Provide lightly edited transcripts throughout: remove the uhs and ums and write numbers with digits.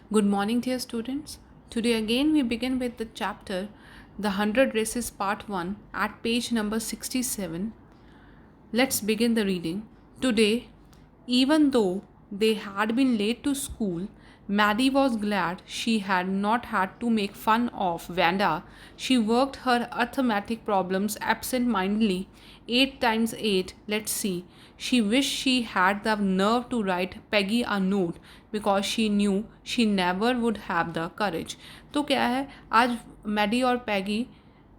Good morning, dear students. Today again we begin with the chapter The 100 Races Part 1 at page number 67. Let's begin the reading. Today, even though they had been late to school, Maddie was glad she had not had to make fun of Vanda. She worked her arithmetic problems absent-mindedly. 8 times 8, let's see. She wished she had the nerve to write Peggy a note because she knew she never would have the courage. तो क्या है, आज Maddie और पैगी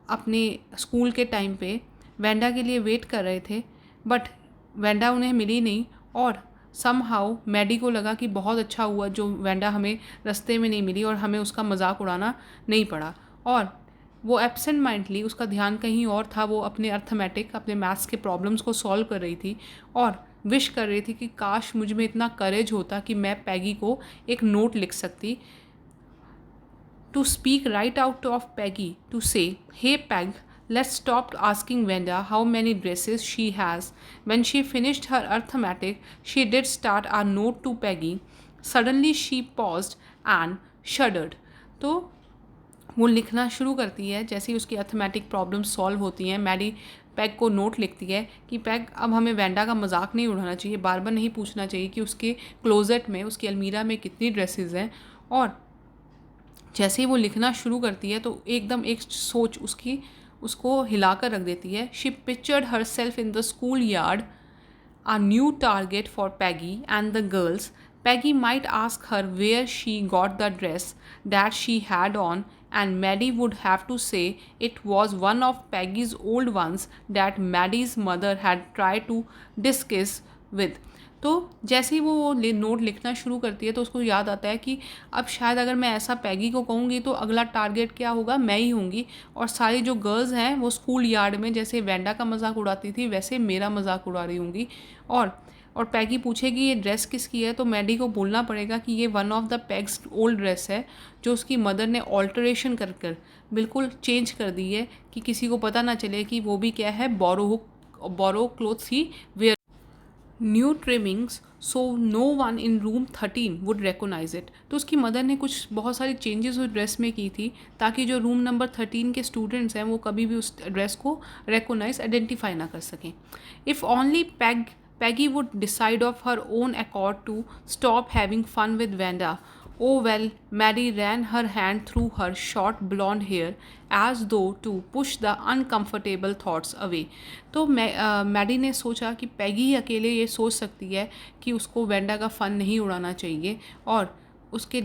अपने school के time पे Wanda के लिए वेट कर रहे थे, बट वेंडा उन्हें मिली नहीं और समहाउ मैडी को लगा कि बहुत अच्छा हुआ जो वेंडा हमें रास्ते में नहीं मिली और हमें उसका मजाक उड़ाना नहीं पड़ा। और वो एब्सेंट माइंडली, उसका ध्यान कहीं और था, वो अपने अर्थमेटिक, अपने मैथ्स के प्रॉब्लम्स को सॉल्व कर रही थी और विश कर रही थी कि काश मुझ में इतना करेज होता कि मैं पैगी को एक नोट लिख सकती, to speak right out of Peggy, to say, "Hey Peg, let's stop asking Venda how many dresses she has." When she finished her arithmetic, she did start a note to Peggy. Suddenly she paused and shuddered. तो वो लिखना शुरू करती है। जैसे ही उसकी arithmetic problem solve होती हैं, मैडी पैग को नोट लिखती है कि पैग, अब हमें वेंडा का मजाक नहीं उड़ाना चाहिए, बार बार नहीं पूछना चाहिए कि उसके क्लोजेट में, उसकी अलमीरा में कितनी ड्रेसेस हैं। और जैसे ही वो लिखना शुरू करती है तो एकदम एक सोच उसको हिलाकर रख देती है। She pictured her self in the school yard, a new target for Peggy and the girls. Peggy might ask her where she got the dress that she had on, and Maddie would have to say it was one of Peggy's old ones that Maddie's mother had tried to disguise with. तो जैसे ही वो note लिखना शुरू करती है तो उसको याद आता है कि अब शायद अगर मैं ऐसा पैगी को कहूँगी तो अगला टारगेट क्या होगा, मैं ही होंगी। और सारी जो गर्ल्स हैं वो स्कूल यार्ड में जैसे वेंडा का मजाक उड़ाती थी वैसे मेरा मजाक उड़ा रही होंगी। और पैगी पूछेगी ये ड्रेस किसकी है, तो मैडी को बोलना पड़ेगा कि ये one of the पैग्स old dress है जो उसकी मदर ने ऑल्टरेशन कर बिल्कुल चेंज कर दी है कि किसी को पता ना चले कि वो भी क्या है, borrow clothes he wear, new trimmings, so no one in room 13 would recognise it. तो उसकी मदर ने कुछ बहुत सारी चेंजेस उस ड्रेस में की थी ताकि जो रूम नंबर 13 के स्टूडेंट्स हैं वो कभी भी उस ड्रेस को रिकोगनाइज, आइडेंटिफाई ना कर सकें। If only Peggy would decide of her own accord to stop having fun with Vanda. Oh well, Maddie ran her hand through her short blonde hair as though to push the uncomfortable thoughts away. तो Maddie ने सोचा कि पैगी ही अकेले ये सोच सकती है कि उसको वेंडा का फ़न नहीं उड़ाना चाहिए और उसके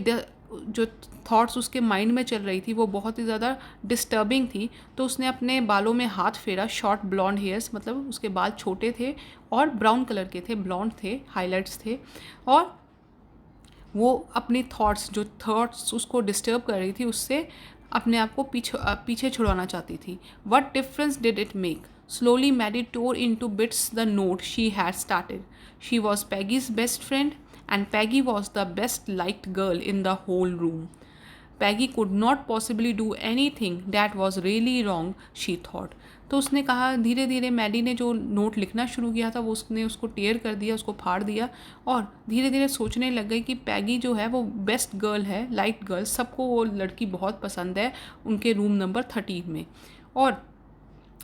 जो थॉट्स उसके माइंड में चल रही थी वो बहुत ही ज़्यादा डिस्टर्बिंग थी। तो उसने अपने बालों में हाथ फेरा, शॉर्ट ब्लॉन्ड हेयर्स, मतलब उसके बाल छोटे थे और ब्राउन कलर के थे, ब्लॉन्ड थे, हाइलाइट्स थे, और वो अपनी जो थॉट्स उसको डिस्टर्ब कर रही थी उससे अपने आप को पीछे छुड़वाना चाहती थी। What difference did it make? Slowly Maddie tore into bits the note she had started. She was Peggy's best friend and Peggy was the best liked girl in the whole room. Peggy could not possibly do anything that was really wrong, she thought. तो उसने कहा, धीरे धीरे Maddie ने जो note लिखना शुरू किया था वो उसने उसको टेयर कर दिया, उसको फाड़ दिया और धीरे धीरे सोचने लग गई कि पैगी जो है वो बेस्ट गर्ल है, लाइट गर्ल, सबको वो लड़की बहुत पसंद है उनके रूम नंबर 13 में। और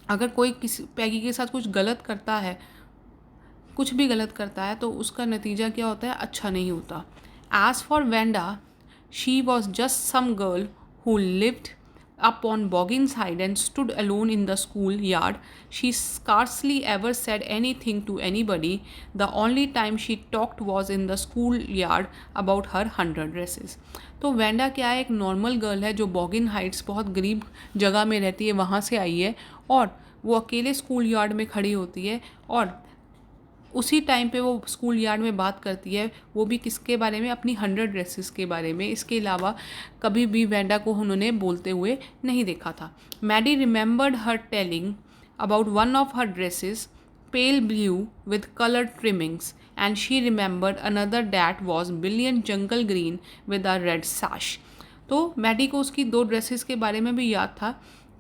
अगर कोई किसी पैगी के साथ कुछ गलत करता है, कुछ भी गलत करता है तो उसका नतीजा क्या होता है, अच्छा नहीं होता। As for Wanda, she was just some girl who lived up on Boggins Side and stood alone in the school yard. She scarcely ever said anything to anybody. The only time she talked was in the school yard about her 100 dresses. तो Wanda क्या है, एक normal girl है जो बॉगिन Heights, बहुत गरीब जगह में रहती है, वहाँ से आई है और वो अकेले स्कूल यार्ड में खड़ी होती है और उसी टाइम पे वो स्कूल यार्ड में बात करती है, वो भी किसके बारे में, अपनी 100 ड्रेसेस के बारे में। इसके अलावा कभी भी वेंडा को उन्होंने बोलते हुए नहीं देखा था। Maddie remembered her telling about one of her dresses, pale blue with colour trimmings, and she remembered another that was billion jungle green with a red sash. तो मैडी को उसकी 2 ड्रेसेस के बारे में भी याद था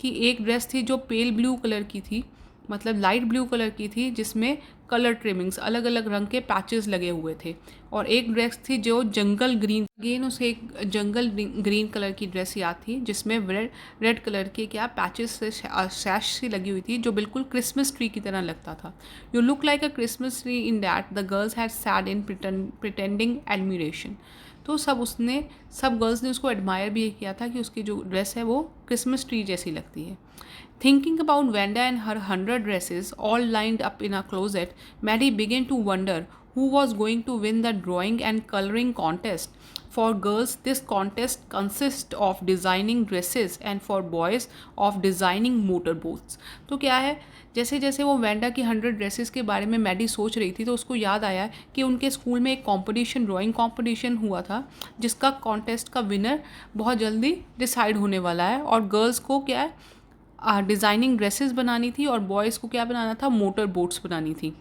कि एक ड्रेस थी जो पेल ब्लू कलर की थी मतलब लाइट ब्लू कलर की थी जिसमें कलर ट्रिमिंग्स अलग अलग रंग के पैचेस लगे हुए थे, और एक ड्रेस थी जो जंगल ग्रीन, अगेन उसे एक जंगल ग्रीन कलर की ड्रेस याद थी जिसमें रेड कलर के क्या पैचेस से सैश सी लगी हुई थी जो बिल्कुल क्रिसमस ट्री की तरह लगता था। You look like a Christmas tree in that the girls had sad in pretending admiration. तो सब गर्ल्स ने उसको एडमायर भी किया था कि उसकी जो ड्रेस है वो क्रिसमस ट्री जैसी लगती है। Thinking about Vanda and her 100 dresses all lined up in a closet, Maddie began to wonder who was going to win the drawing and coloring contest. For girls, this contest consists of designing dresses and for boys of designing motorboats. तो क्या है, जैसे जैसे वो Wanda की 100 dresses के बारे में मैडी सोच रही थी तो उसको याद आया कि उनके स्कूल में एक कंपटीशन, ड्राइंग कंपटीशन हुआ था जिसका कॉन्टेस्ट का विनर बहुत जल्दी डिसाइड होने वाला है, और गर्ल्स को क्या है डिज़ाइनिंग ड्रेसेस बनानी थी और बॉयज़ को क्या बनाना था, मोटर बोट्स बनानी थी।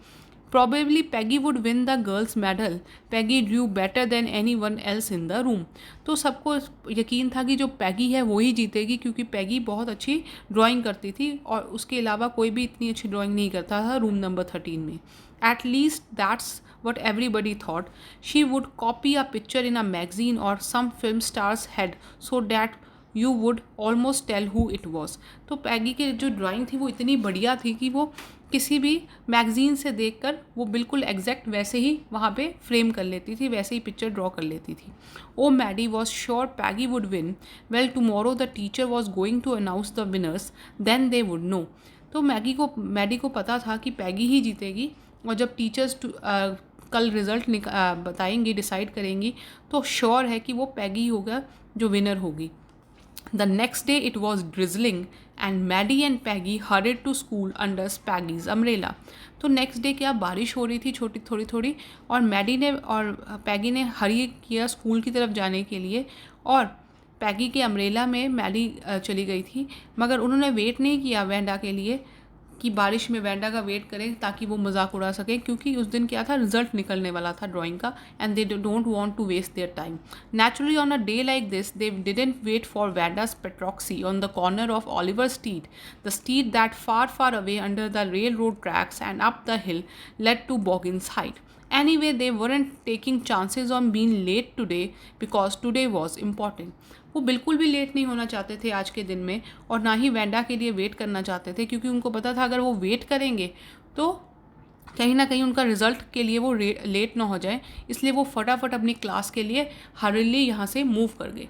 Probably Peggy would win the girls medal, Peggy Drew better than any one else in the room. तो सबको यकीन था कि जो पैगी है वो ही जीतेगी क्योंकि पैगी बहुत अच्छी ड्राइंग करती थी और उसके अलावा कोई भी इतनी अच्छी ड्राइंग नहीं करता था रूम नंबर 13 में। At least that's what everybody thought. She would copy a picture in a magazine or some film star's head so that you would almost tell who it was. तो पैगी की जो drawing थी वो इतनी बढ़िया थी कि वो किसी भी मैगज़ीन से देखकर वो बिल्कुल एग्जैक्ट वैसे ही वहाँ पे फ्रेम कर लेती थी, वैसे ही पिक्चर ड्रॉ कर लेती थी। Oh Maddie was sure Peggy would win. Well tomorrow the teacher was going to announce the winners, then they would know. तो मैडी को पता था कि पैगी ही जीतेगी, और जब टीचर्स कल रिज़ल्ट बताएंगी, डिसाइड करेंगी, तो श्योर है कि वो पैगी होगा जो विनर होगी। The next day it was drizzling and Maddie and Peggy hurried to school under Peggy's umbrella. तो नेक्स्ट डे क्या बारिश हो रही थी छोटी थोड़ी थोड़ी, और मैडी ने और पैगी ने हरी किया स्कूल की तरफ जाने के लिए, और पैगी के अम्ब्रेला में मैडी चली गई थी, मगर उन्होंने वेट नहीं किया वेंडा के लिए कि बारिश में वेंडा का वेट करें ताकि वो मजाक उड़ा सके, क्योंकि उस दिन क्या था, रिजल्ट निकलने वाला था ड्राइंग का, and they don't want to waste their time. Naturally on a day like this they didn't wait for Wenda's petroxy on the corner of Oliver Street, the street that far away under the rail road tracks and up the hill led to Boggins height. Anyway, they weren't taking chances on being late today because today was important. वो बिल्कुल भी late नहीं होना चाहते थे आज के दिन में, और ना ही वेंडा के लिए वेट करना चाहते थे, क्योंकि उनको पता था अगर वो वेट करेंगे तो कहीं ना कहीं उनका रिजल्ट के लिए वो लेट ना हो जाए, इसलिए वो फटाफट अपनी क्लास के लिए हरली यहाँ से मूव कर गए।